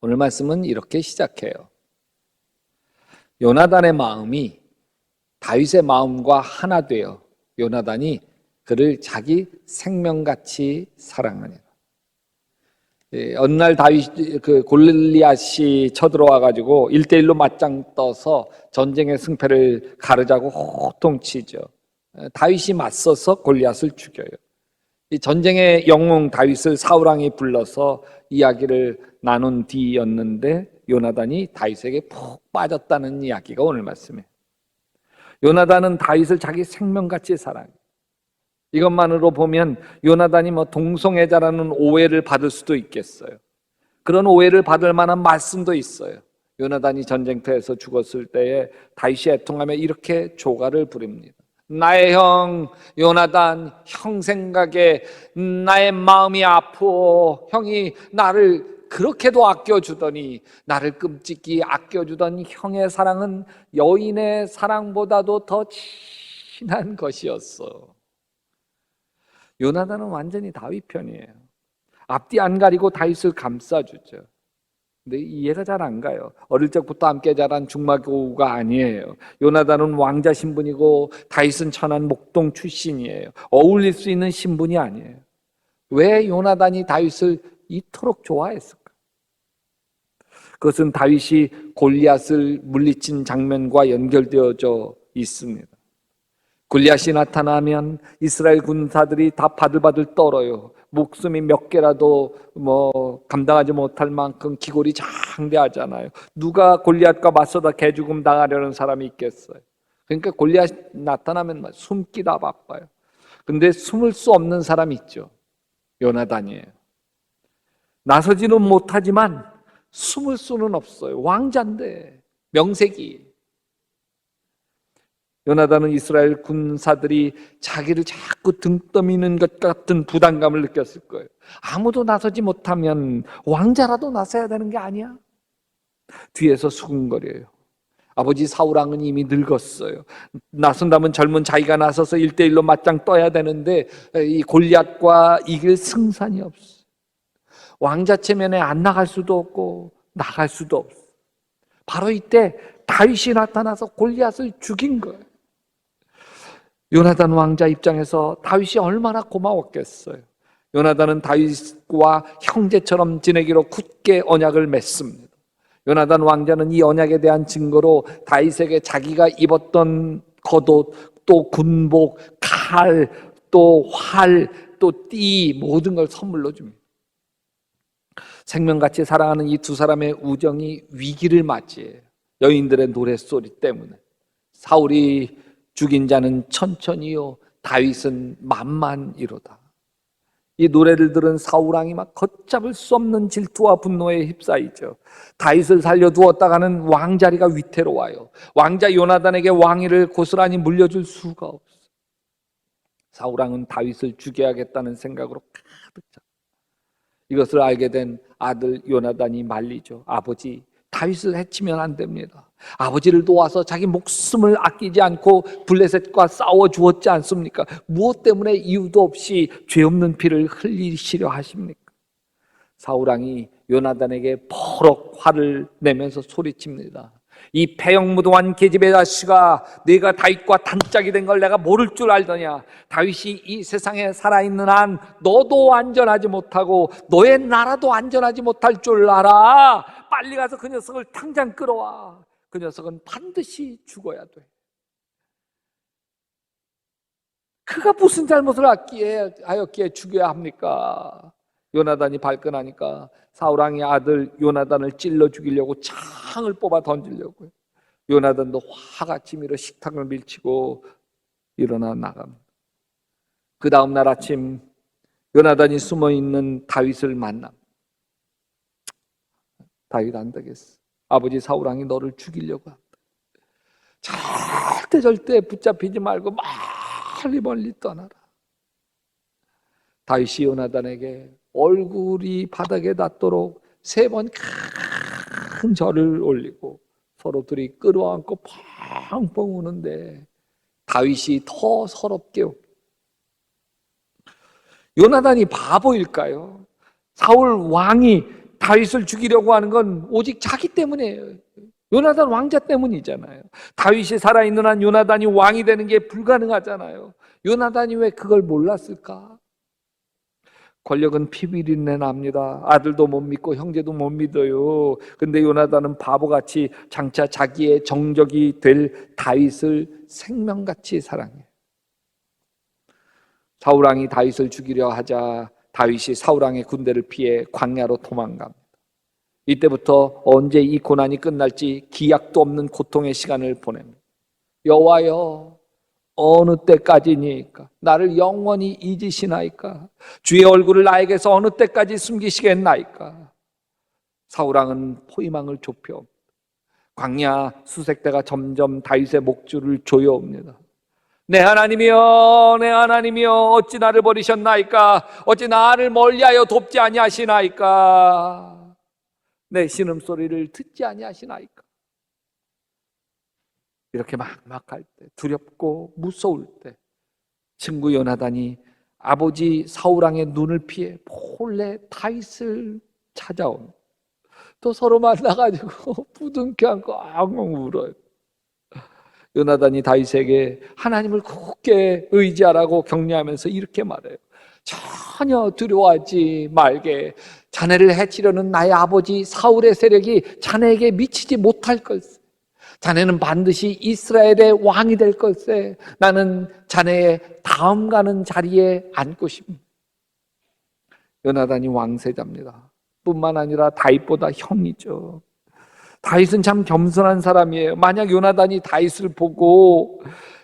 오늘 말씀은 이렇게 시작해요. 요나단의 마음이 다윗의 마음과 하나 되어 요나단이 그를 자기 생명같이 사랑하니라. 어느 날 골리앗이 쳐들어와 가지고 1대1로 맞짱 떠서 전쟁의 승패를 가르자고 호통치죠. 다윗이 맞서서 골리앗을 죽여요. 이 전쟁의 영웅 다윗을 사울왕이 불러서 이야기를 나눈 뒤였는데 요나단이 다윗에게 푹 빠졌다는 이야기가 오늘 말씀이에요. 요나단은 다윗을 자기 생명같이 사랑해요. 이것만으로 보면 요나단이 동성애자라는 오해를 받을 수도 있겠어요. 그런 오해를 받을 만한 말씀도 있어요. 요나단이 전쟁터에서 죽었을 때에 다윗이 애통하며 이렇게 조가를 부릅니다. 나의 형 요나단, 형 생각에 나의 마음이 아프오. 형이 나를 그렇게도 아껴주더니, 나를 끔찍이 아껴주던 형의 사랑은 여인의 사랑보다도 더 진한 것이었어. 요나단은 완전히 다윗 편이에요. 앞뒤 안 가리고 다윗을 감싸주죠. 근데 이해가 잘 안 가요. 어릴 적부터 함께 자란 중마고우가 아니에요. 요나단은 왕자 신분이고 다윗은 천한 목동 출신이에요. 어울릴 수 있는 신분이 아니에요. 왜 요나단이 다윗을 이토록 좋아했을까? 그것은 다윗이 골리앗을 물리친 장면과 연결되어져 있습니다. 골리앗이 나타나면 이스라엘 군사들이 다 바들바들 떨어요. 목숨이 몇 개라도 감당하지 못할 만큼 기골이 장대하잖아요. 누가 골리앗과 맞서다 개죽음 당하려는 사람이 있겠어요? 그러니까 골리앗 나타나면 숨기다 바빠요. 근데 숨을 수 없는 사람이 있죠. 요나단이에요. 나서지는 못하지만 숨을 수는 없어요. 왕자인데, 명색이. 요나단은 이스라엘 군사들이 자기를 자꾸 등 떠미는 것 같은 부담감을 느꼈을 거예요. 아무도 나서지 못하면 왕자라도 나서야 되는 게 아니야? 뒤에서 수군거려요. 아버지 사울왕은 이미 늙었어요. 나선다면 젊은 자기가 나서서 1대1로 맞짱 떠야 되는데 이 골리앗과 이길 승산이 없어. 왕자 체면에 안 나갈 수도 없고 나갈 수도 없어. 바로 이때 다윗이 나타나서 골리앗을 죽인 거예요. 요나단 왕자 입장에서 다윗이 얼마나 고마웠겠어요. 요나단은 다윗과 형제처럼 지내기로 굳게 언약을 맺습니다. 요나단 왕자는 이 언약에 대한 증거로 다윗에게 자기가 입었던 겉옷, 또 군복, 칼, 또 활, 또 띠 모든 걸 선물로 줍니다. 생명같이 사랑하는 이 두 사람의 우정이 위기를 맞이해요. 여인들의 노랫소리 때문에. 사울이 죽인 자는 천천히요, 다윗은 만만이로다. 이 노래를 들은 사울왕이 막 걷잡을 수 없는 질투와 분노에 휩싸이죠. 다윗을 살려두었다가는 왕자리가 위태로워요. 왕자 요나단에게 왕위를 고스란히 물려줄 수가 없어. 사울왕은 다윗을 죽여야겠다는 생각으로 가득 차. 이것을 알게 된 아들 요나단이 말리죠. 아버지, 다윗을 해치면 안 됩니다. 아버지를 도와서 자기 목숨을 아끼지 않고 블레셋과 싸워 주었지 않습니까? 무엇 때문에 이유도 없이 죄 없는 피를 흘리시려 하십니까? 사울왕이 요나단에게 버럭 화를 내면서 소리칩니다. 이 패역무도한 계집의 자식아, 네가 다윗과 단짝이 된 걸 내가 모를 줄 알더냐? 다윗이 이 세상에 살아있는 한 너도 안전하지 못하고 너의 나라도 안전하지 못할 줄 알아. 빨리 가서 그 녀석을 당장 끌어와. 그 녀석은 반드시 죽어야 돼. 그가 무슨 잘못을 하였기에 죽여야 합니까? 요나단이 발끈하니까 사울왕의 아들 요나단을 찔러 죽이려고 창을 뽑아 던지려고요. 요나단도 화가 치밀어 식탁을 밀치고 일어나 나갑니다. 그 다음 날 아침 요나단이 숨어있는 다윗을 만나. 다윗 안 되겠어. 아버지 사울왕이 너를 죽이려고 한다. 절대 붙잡히지 말고 멀리 떠나라. 다윗이 요나단에게 얼굴이 바닥에 닿도록 3번 큰 절을 올리고 서로들이 끌어안고 펑펑 우는데 다윗이 더 서럽게 웃고. 요나단이 바보일까요? 사울 왕이 다윗을 죽이려고 하는 건 오직 자기 때문이에요. 요나단 왕자 때문이잖아요. 다윗이 살아있는 한 요나단이 왕이 되는 게 불가능하잖아요. 요나단이 왜 그걸 몰랐을까? 권력은 피비린내 납니다. 아들도 못 믿고 형제도 못 믿어요. 근데 요나단은 바보같이 장차 자기의 정적이 될 다윗을 생명같이 사랑해요. 사울왕이 다윗을 죽이려 하자 다윗이 사울왕의 군대를 피해 광야로 도망갑니다. 이때부터 언제 이 고난이 끝날지 기약도 없는 고통의 시간을 보냅니다. 여호와여, 어느 때까지니까 나를 영원히 잊으시나이까? 주의 얼굴을 나에게서 어느 때까지 숨기시겠나이까? 사울왕은 포위망을 좁혀 광야 수색대가 점점 다윗의 목줄을 조여옵니다. 내 하나님이여, 내 하나님이여, 어찌 나를 버리셨나이까? 어찌 나를 멀리하여 돕지 아니하시나이까? 내 신음소리를 듣지 아니하시나이까? 이렇게 막막할 때, 두렵고 무서울 때 친구 요나단이 아버지 사울왕의 눈을 피해 몰래 다윗을 찾아옵니다. 또 서로 만나가지고 부둥켜 안고 엉엉 울어요. 요나단이 다윗에게 하나님을 굳게 의지하라고 격려하면서 이렇게 말해요. 전혀 두려워하지 말게. 자네를 해치려는 나의 아버지 사울의 세력이 자네에게 미치지 못할 걸세. 자네는 반드시 이스라엘의 왕이 될 걸세. 나는 자네의 다음 가는 자리에 앉고 싶습니다. 요나단이 왕세자입니다. 뿐만 아니라 다윗보다 형이죠. 다윗은 참 겸손한 사람이에요. 만약 요나단이 다윗을 보고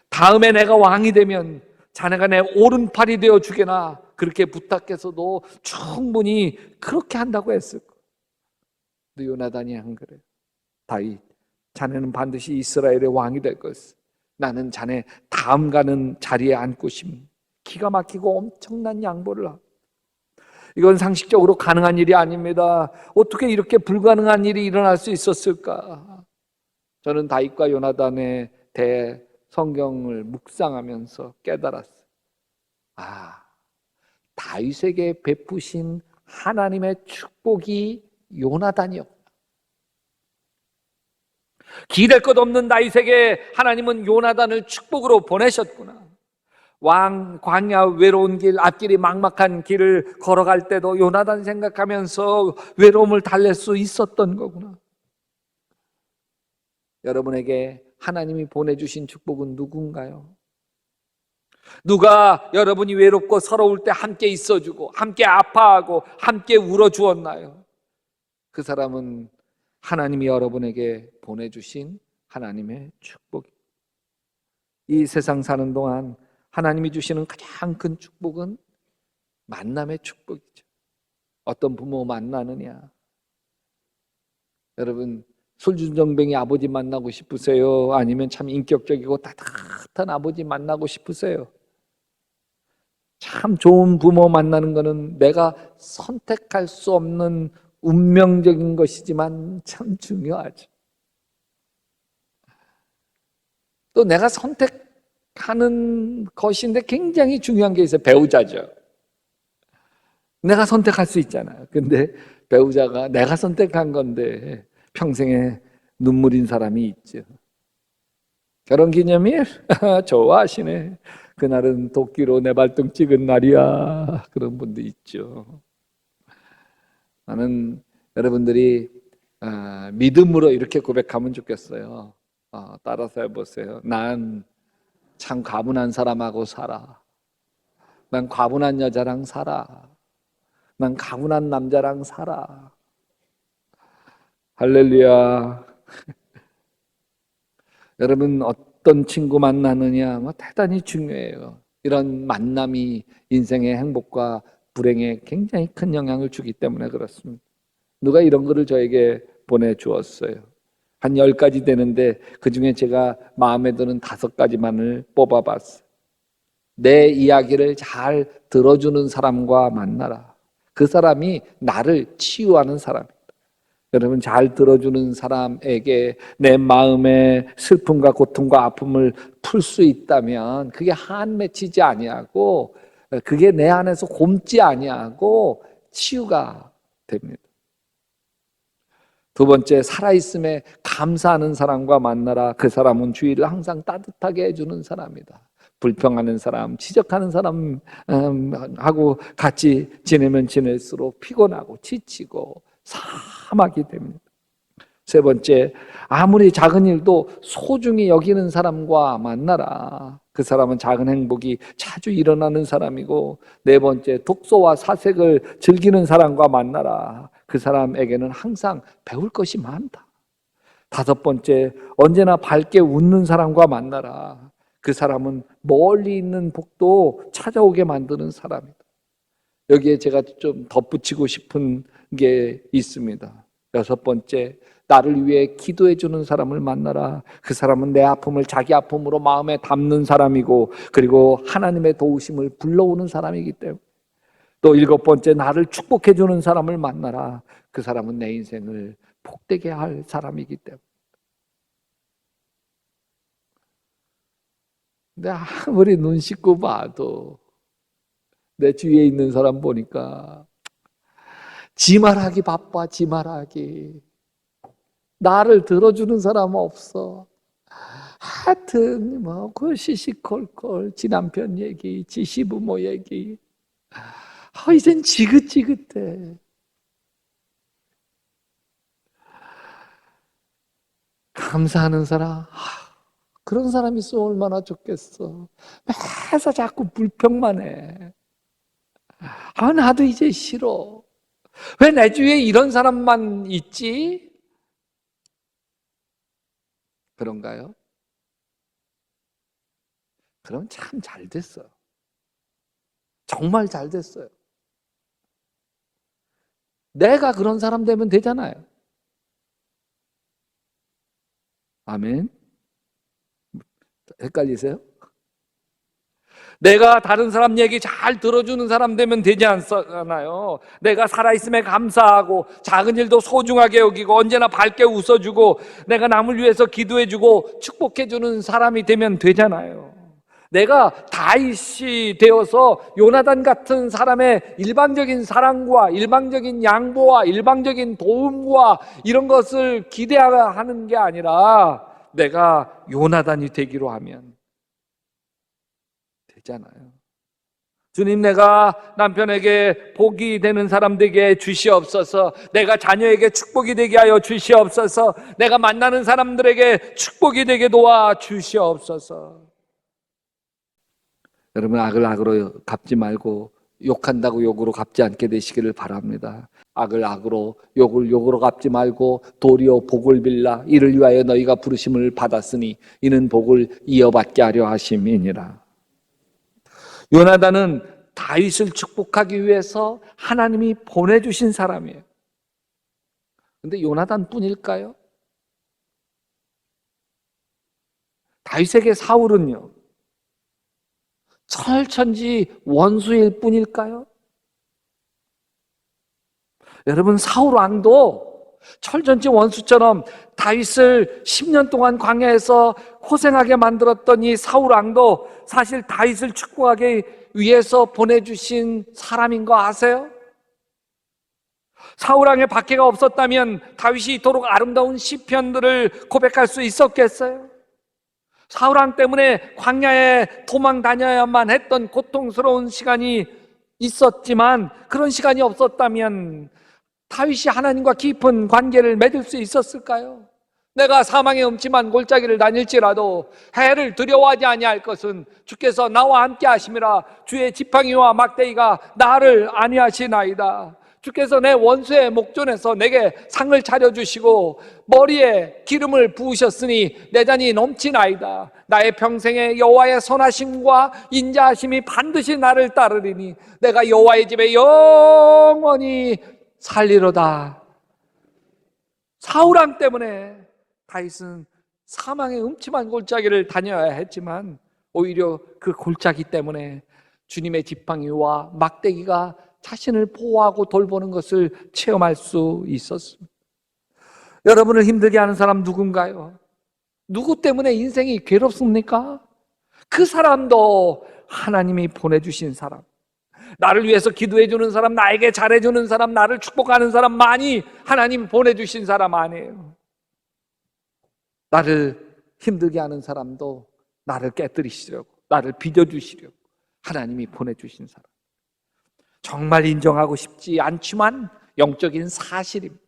다음에 내가 왕이 되면 자네가 내 오른팔이 되어 주게나 그렇게 부탁해서도 충분히 그렇게 한다고 했을 거예요. 근데 요나단이 안 그래요. 다윗, 자네는 반드시 이스라엘의 왕이 될 것을. 나는 자네 다음 가는 자리에 앉고 싶습니다. 기가 막히고 엄청난 양보를 하고, 이건 상식적으로 가능한 일이 아닙니다. 어떻게 이렇게 불가능한 일이 일어날 수 있었을까? 저는 다윗과 요나단의 성경을 묵상하면서 깨달았어요. 다윗에게 베푸신 하나님의 축복이 요나단이었구나. 기댈 것 없는 다윗에게 하나님은 요나단을 축복으로 보내셨구나. 광야 외로운 길, 앞길이 막막한 길을 걸어갈 때도 요나단 생각하면서 외로움을 달랠 수 있었던 거구나. 여러분에게 하나님이 보내주신 축복은 누군가요? 누가 여러분이 외롭고 서러울 때 함께 있어주고 함께 아파하고 함께 울어주었나요? 그 사람은 하나님이 여러분에게 보내주신 하나님의 축복입니다. 이 세상 사는 동안 하나님이 주시는 가장 큰 축복은 만남의 축복이죠. 어떤 부모 만나느냐? 여러분, 술준정뱅이 아버지 만나고 싶으세요? 아니면 참 인격적이고 따뜻한 아버지 만나고 싶으세요? 참 좋은 부모 만나는 것은 내가 선택할 수 없는 운명적인 것이지만 참 중요하죠. 또 내가 선택하는 것인데 굉장히 중요한 게 있어요. 배우자죠. 내가 선택할 수 있잖아요. 근데 배우자가 내가 선택한 건데 평생에 눈물인 사람이 있죠. 결혼기념일? 좋아하시네. 그날은 도끼로 내 발등 찍은 날이야. 그런 분도 있죠. 나는 여러분들이 믿음으로 이렇게 고백하면 좋겠어요. 따라서 해보세요. 난 참 과분한 사람하고 살아. 난 과분한 여자랑 살아. 난 과분한 남자랑 살아. 할렐루야. 여러분, 어떤 친구 만나느냐 대단히 중요해요. 이런 만남이 인생의 행복과 불행에 굉장히 큰 영향을 주기 때문에 그렇습니다. 누가 이런 거를 저에게 보내주었어요. 한 10가지 되는데 그중에 제가 마음에 드는 5가지만을 뽑아봤어요. 내 이야기를 잘 들어주는 사람과 만나라. 그 사람이 나를 치유하는 사람입니다. 여러분, 잘 들어주는 사람에게 내 마음의 슬픔과 고통과 아픔을 풀 수 있다면 그게 한 맺히지 아니하고 그게 내 안에서 곪지 아니하고 치유가 됩니다. 두 번째, 살아있음에 감사하는 사람과 만나라. 그 사람은 주위를 항상 따뜻하게 해주는 사람이다. 불평하는 사람, 지적하는 사람 하고 같이 지내면 지낼수록 피곤하고 지치고 사막이 됩니다. 세 번째, 아무리 작은 일도 소중히 여기는 사람과 만나라. 그 사람은 작은 행복이 자주 일어나는 사람이고, 네 번째, 독서와 사색을 즐기는 사람과 만나라. 그 사람에게는 항상 배울 것이 많다. 다섯 번째, 언제나 밝게 웃는 사람과 만나라. 그 사람은 멀리 있는 복도 찾아오게 만드는 사람이다. 여기에 제가 좀 덧붙이고 싶은 게 있습니다. 여섯 번째, 나를 위해 기도해 주는 사람을 만나라. 그 사람은 내 아픔을 자기 아픔으로 마음에 담는 사람이고, 그리고 하나님의 도우심을 불러오는 사람이기 때문에. 또 일곱 번째, 나를 축복해 주는 사람을 만나라. 그 사람은 내 인생을 복되게 할 사람이기 때문에. 근데 아무리 눈 씻고 봐도 내 주위에 있는 사람 보니까 지 말하기 바빠, 지 말하기. 나를 들어주는 사람 없어. 하여튼 그 시시콜콜 지 남편 얘기, 지 시부모 얘기. 이젠 지긋지긋해. 감사하는 사람, 그런 사람 있으면 얼마나 좋겠어. 매사 자꾸 불평만 해. 나도 이제 싫어. 왜 내 주위에 이런 사람만 있지? 그런가요? 그럼 참 잘 됐어요. 정말 잘 됐어요. 내가 그런 사람 되면 되잖아요. 아멘. 헷갈리세요? 내가 다른 사람 얘기 잘 들어주는 사람 되면 되지 않나요? 내가 살아있음에 감사하고 작은 일도 소중하게 여기고 언제나 밝게 웃어주고 내가 남을 위해서 기도해주고 축복해주는 사람이 되면 되잖아요. 내가 다윗이 되어서 요나단 같은 사람의 일방적인 사랑과 일방적인 양보와 일방적인 도움과 이런 것을 기대하는 게 아니라 내가 요나단이 되기로 하면 되잖아요. 주님, 내가 남편에게 복이 되는 사람 되게 주시옵소서. 내가 자녀에게 축복이 되게 하여 주시옵소서. 내가 만나는 사람들에게 축복이 되게 도와 주시옵소서. 여러분, 악을 악으로 갚지 말고 욕한다고 욕으로 갚지 않게 되시기를 바랍니다. 악을 악으로 욕을 욕으로 갚지 말고 도리어 복을 빌라. 이를 위하여 너희가 부르심을 받았으니 이는 복을 이어받게 하려 하심이니라. 요나단은 다윗을 축복하기 위해서 하나님이 보내주신 사람이에요. 근데 요나단 뿐일까요? 다윗에게 사울은요, 철천지 원수일 뿐일까요? 여러분, 사울 왕도 철천지 원수처럼 다윗을 10년 동안 광야에서 고생하게 만들었던 이 사울 왕도 사실 다윗을 축복하기 위해서 보내주신 사람인 거 아세요? 사울 왕의 박해가 없었다면 다윗이 이토록 아름다운 시편들을 고백할 수 있었겠어요? 사울 왕 때문에 광야에 도망 다녀야만 했던 고통스러운 시간이 있었지만 그런 시간이 없었다면 다윗이 하나님과 깊은 관계를 맺을 수 있었을까요? 내가 사망의 음침한 골짜기를 다닐지라도 해를 두려워하지 아니할 것은 주께서 나와 함께 하심이라. 주의 지팡이와 막대기가 나를 안위하시나이다. 주께서 내 원수의 목전에서 내게 상을 차려주시고 머리에 기름을 부으셨으니 내 잔이 넘치나이다. 나의 평생에 여호와의 선하심과 인자하심이 반드시 나를 따르리니 내가 여호와의 집에 영원히 살리로다. 사울왕 때문에 다윗은 사망의 음침한 골짜기를 다녀야 했지만 오히려 그 골짜기 때문에 주님의 지팡이와 막대기가 자신을 보호하고 돌보는 것을 체험할 수 있었습니다. 여러분을 힘들게 하는 사람 누군가요? 누구 때문에 인생이 괴롭습니까? 그 사람도 하나님이 보내주신 사람, 나를 위해서 기도해 주는 사람, 나에게 잘해 주는 사람, 나를 축복하는 사람 많이 하나님 보내주신 사람 아니에요. 나를 힘들게 하는 사람도 나를 깨뜨리시려고, 나를 빚어주시려고 하나님이 보내주신 사람. 정말 인정하고 싶지 않지만 영적인 사실입니다.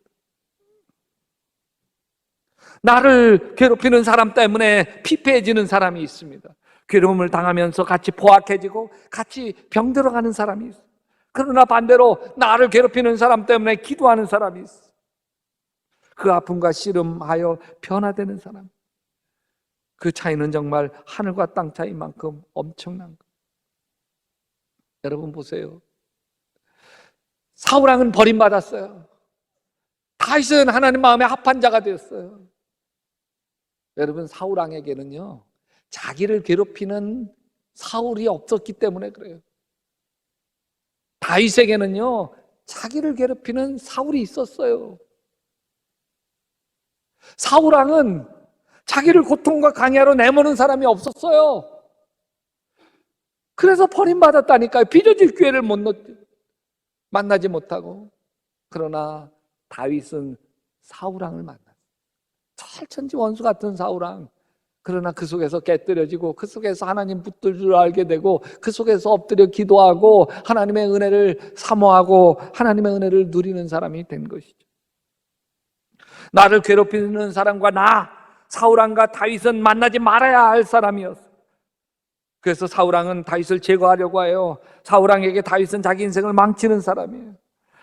나를 괴롭히는 사람 때문에 피폐해지는 사람이 있습니다. 괴로움을 당하면서 같이 포악해지고 같이 병들어가는 사람이 있어요. 그러나 반대로 나를 괴롭히는 사람 때문에 기도하는 사람이 있어요. 그 아픔과 씨름하여 변화되는 사람. 그 차이는 정말 하늘과 땅 차이만큼 엄청난 거예요. 여러분 보세요. 사울왕은 버림받았어요. 다윗은 하나님 마음에 합한 자가 되었어요. 여러분, 사울왕에게는요, 자기를 괴롭히는 사울이 없었기 때문에 그래요. 다윗에게는요, 자기를 괴롭히는 사울이 있었어요. 사울왕은 자기를 고통과 강야로 내모는 사람이 없었어요. 그래서 버림받았다니까요. 빚어질 기회를 만나지 못하고. 그러나 다윗은 사울왕을 만났어요. 철천지 원수 같은 사울왕. 그러나 그 속에서 깨뜨려지고, 그 속에서 하나님 붙들 줄 알게 되고, 그 속에서 엎드려 기도하고 하나님의 은혜를 사모하고 하나님의 은혜를 누리는 사람이 된 것이죠. 나를 괴롭히는 사람과 사울왕과 다윗은 만나지 말아야 할 사람이었어요. 그래서 사울왕은 다윗을 제거하려고 해요. 사울왕에게 다윗은 자기 인생을 망치는 사람이에요.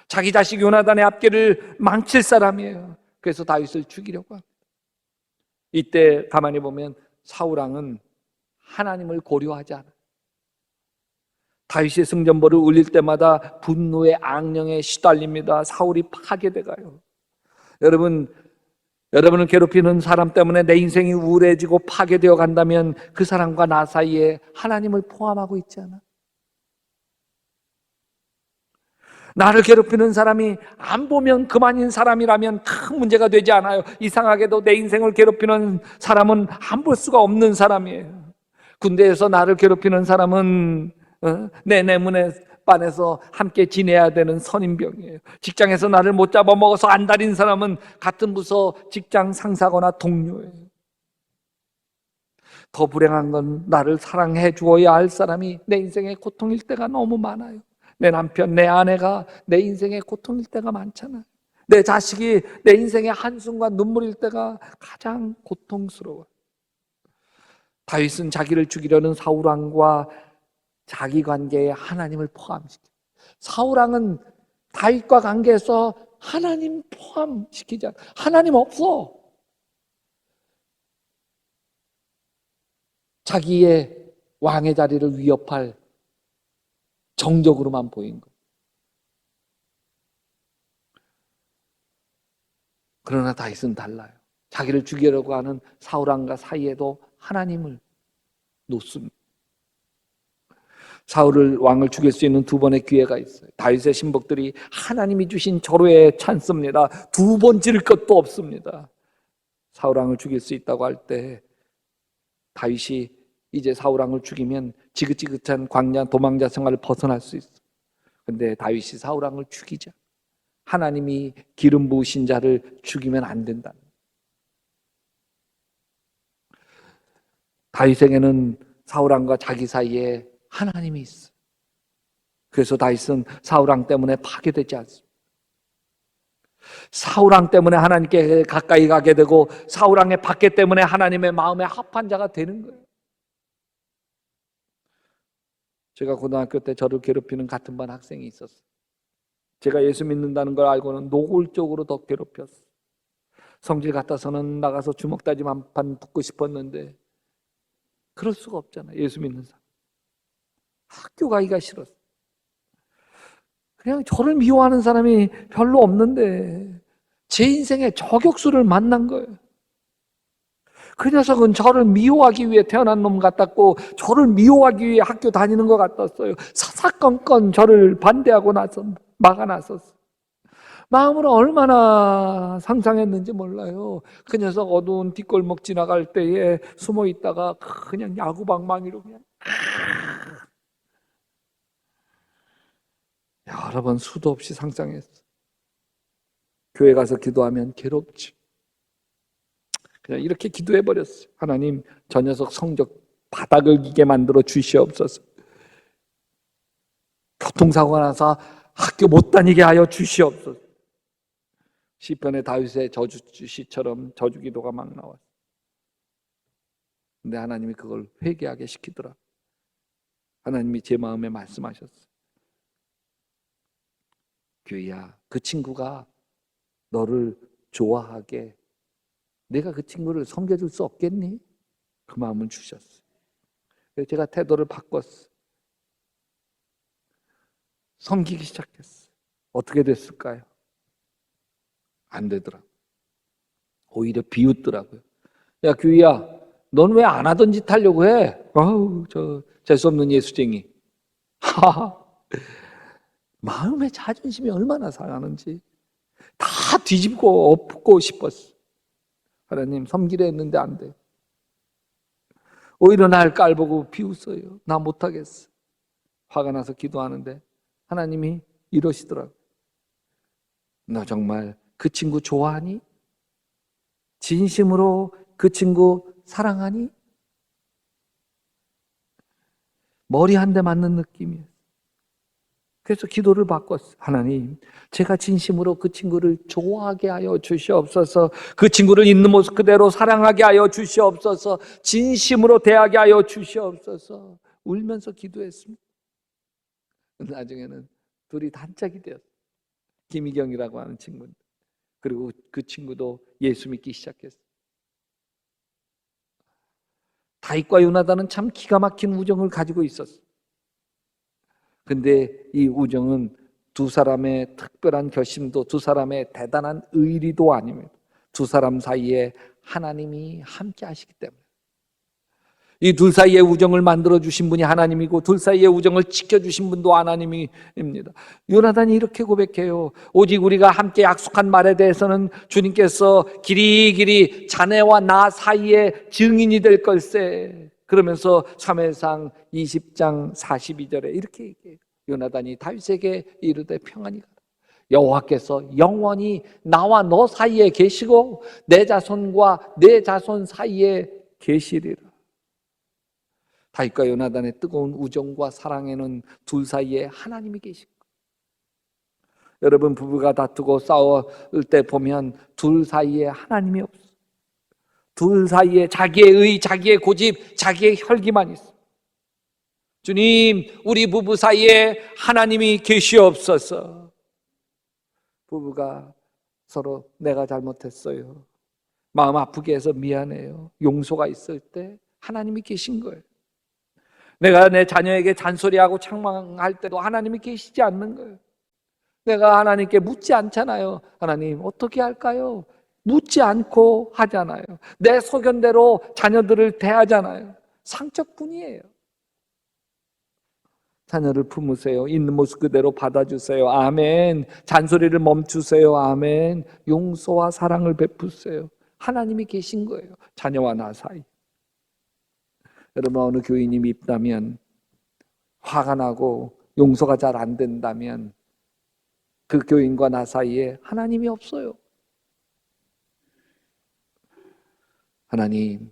자기 자식 요나단의 앞길을 망칠 사람이에요. 그래서 다윗을 죽이려고 합니다. 이때 가만히 보면 사울왕은 하나님을 고려하지 않아요. 다윗의 승전보를 울릴 때마다 분노의 악령에 시달립니다. 사울이 파괴돼가요. 여러분을 괴롭히는 사람 때문에 내 인생이 우울해지고 파괴되어 간다면 그 사람과 나 사이에 하나님을 포함하고 있지 않아? 나를 괴롭히는 사람이 안 보면 그만인 사람이라면 큰 문제가 되지 않아요. 이상하게도 내 인생을 괴롭히는 사람은 안 볼 수가 없는 사람이에요. 군대에서 나를 괴롭히는 사람은 내 내문에 반에서 함께 지내야 되는 선임병이에요. 직장에서 나를 못 잡아먹어서 안달인 사람은 같은 부서 직장 상사거나 동료예요. 더 불행한 건 나를 사랑해 주어야 할 사람이 내 인생의 고통일 때가 너무 많아요. 내 남편, 내 아내가 내 인생의 고통일 때가 많잖아요. 내 자식이 내 인생의 한숨과 눈물일 때가 가장 고통스러워요. 다윗은 자기를 죽이려는 사울왕과 자기 관계에 하나님을 포함시켜요. 사울왕은 다윗과 관계에서 하나님 포함시키지 않아요. 하나님 없어. 자기의 왕의 자리를 위협할 정적으로만 보인 거예요. 그러나 다윗은 달라요. 자기를 죽이려고 하는 사울왕과 사이에도 하나님을 놓습니다. 사울을 왕을 죽일 수 있는 두 번의 기회가 있어요. 다윗의 신복들이 하나님이 주신 절호의 찬스입니다. 두 번 지를 것도 없습니다. 사울 왕을 죽일 수 있다고 할 때 다윗이 이제 사울 왕을 죽이면 지긋지긋한 광야 도망자 생활을 벗어날 수 있어요. 근데 다윗이 사울 왕을 죽이자. 하나님이 기름 부으신 자를 죽이면 안 된다. 다윗에게는 사울 왕과 자기 사이에 하나님이 있어. 그래서 다윗은 사울 왕 때문에 파괴되지 않습니다. 사울 왕 때문에 하나님께 가까이 가게 되고 사울 왕의 박해 때문에 하나님의 마음에 합한 자가 되는 거예요. 제가 고등학교 때 저를 괴롭히는 같은 반 학생이 있었어요. 제가 예수 믿는다는 걸 알고는 노골적으로 더 괴롭혔어요. 성질 같아서는 나가서 주먹 다짐 한 판 붙고 싶었는데 그럴 수가 없잖아요. 예수 믿는 사람. 학교 가기가 싫었어요. 그냥 저를 미워하는 사람이 별로 없는데 제 인생에 저격수를 만난 거예요. 그 녀석은 저를 미워하기 위해 태어난 놈 같았고 저를 미워하기 위해 학교 다니는 것 같았어요. 사사건건 저를 반대하고 막아 나섰어요. 마음으로 얼마나 상상했는지 몰라요. 그 녀석 어두운 뒷골목 지나갈 때에 숨어 있다가 그냥 야구방망이로 그냥 여러 번 수도 없이 상상했어. 교회 가서 기도하면 괴롭지. 그냥 이렇게 기도해버렸어요. 하나님, 저 녀석 성적 바닥을 기게 만들어 주시옵소서. 교통사고가 나서 학교 못 다니게 하여 주시옵소서. 시편의 다윗의 저주시처럼 저주기도가 막 나왔어요. 근데 하나님이 그걸 회개하게 시키더라. 하나님이 제 마음에 말씀하셨어요. 규희야, 그 친구가 너를 좋아하게 내가 그 친구를 섬겨줄 수 없겠니? 그 마음을 주셨어요. 그래서 제가 태도를 바꿨어요. 섬기기 시작했어요. 어떻게 됐을까요? 안 되더라고요. 오히려 비웃더라고요. 야, 규희야, 넌 왜 안 하던 짓 하려고 해? 아우, 저 재수없는 예수쟁이. 하하. 마음의 자존심이 얼마나 상하는지 다 뒤집고 엎고 싶었어. 하나님, 섬기려 했는데 안 돼. 오히려 날 깔보고 비웃어요. 나 못하겠어. 화가 나서 기도하는데 하나님이 이러시더라고요. 너 정말 그 친구 좋아하니? 진심으로 그 친구 사랑하니? 머리 한 대 맞는 느낌이에요. 그래서 기도를 바꿨어요. 하나님, 제가 진심으로 그 친구를 좋아하게 하여 주시옵소서. 그 친구를 있는 모습 그대로 사랑하게 하여 주시옵소서. 진심으로 대하게 하여 주시옵소서. 울면서 기도했습니다. 나중에는 둘이 단짝이 되었어요. 김희경이라고 하는 친구인데, 그리고 그 친구도 예수 믿기 시작했어요. 다윗과 요나단은 참 기가 막힌 우정을 가지고 있었어요. 근데 이 우정은 두 사람의 특별한 결심도, 두 사람의 대단한 의리도 아닙니다. 두 사람 사이에 하나님이 함께 하시기 때문에. 이 둘 사이의 우정을 만들어 주신 분이 하나님이고 둘 사이의 우정을 지켜주신 분도 하나님입니다. 요나단이 이렇게 고백해요. 오직 우리가 함께 약속한 말에 대해서는 주님께서 길이길이 자네와 나 사이에 증인이 될 걸세. 그러면서 사무엘상 20장 42절에 이렇게 얘기해요. 요나단이 다윗에게 이르되 평안히 가라. 여호와께서 영원히 나와 너 사이에 계시고 내 자손과 내 자손 사이에 계시리라. 다윗과 요나단의 뜨거운 우정과 사랑에는 둘 사이에 하나님이 계시고, 여러분 부부가 다투고 싸울 때 보면 둘 사이에 하나님이 없어요. 둘 사이에 자기의 의, 자기의 고집, 자기의 혈기만 있어요. 주님, 우리 부부 사이에 하나님이 계시옵소서. 부부가 서로 내가 잘못했어요, 마음 아프게 해서 미안해요, 용서가 있을 때 하나님이 계신 거예요. 내가 내 자녀에게 잔소리하고 책망할 때도 하나님이 계시지 않는 거예요. 내가 하나님께 묻지 않잖아요. 하나님 어떻게 할까요? 묻지 않고 하잖아요. 내 소견대로 자녀들을 대하잖아요. 상처뿐이에요. 자녀를 품으세요. 있는 모습 그대로 받아주세요. 아멘. 잔소리를 멈추세요. 아멘. 용서와 사랑을 베푸세요. 하나님이 계신 거예요. 자녀와 나 사이. 여러분, 어느 교인이 밉다면, 화가 나고 용서가 잘 안 된다면 그 교인과 나 사이에 하나님이 없어요. 하나님,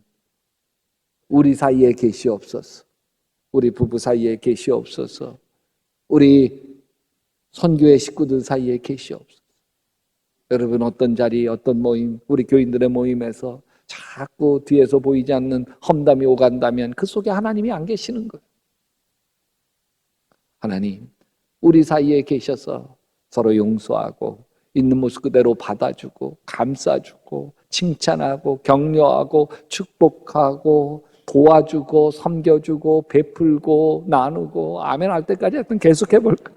우리 사이에 계시옵소서. 우리 부부 사이에 계시옵소서. 우리 선교회 식구들 사이에 계시옵소서. 여러분, 어떤 자리, 어떤 모임, 우리 교인들의 모임에서 자꾸 뒤에서 보이지 않는 험담이 오간다면 그 속에 하나님이 안 계시는 거예요. 하나님, 우리 사이에 계셔서 서로 용서하고 있는 모습 그대로 받아주고 감싸주고 칭찬하고 격려하고 축복하고 도와주고 섬겨주고 베풀고 나누고 아멘 할 때까지 하여튼 계속해 볼까.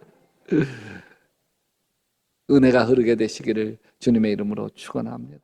은혜가 흐르게 되시기를 주님의 이름으로 축원합니다.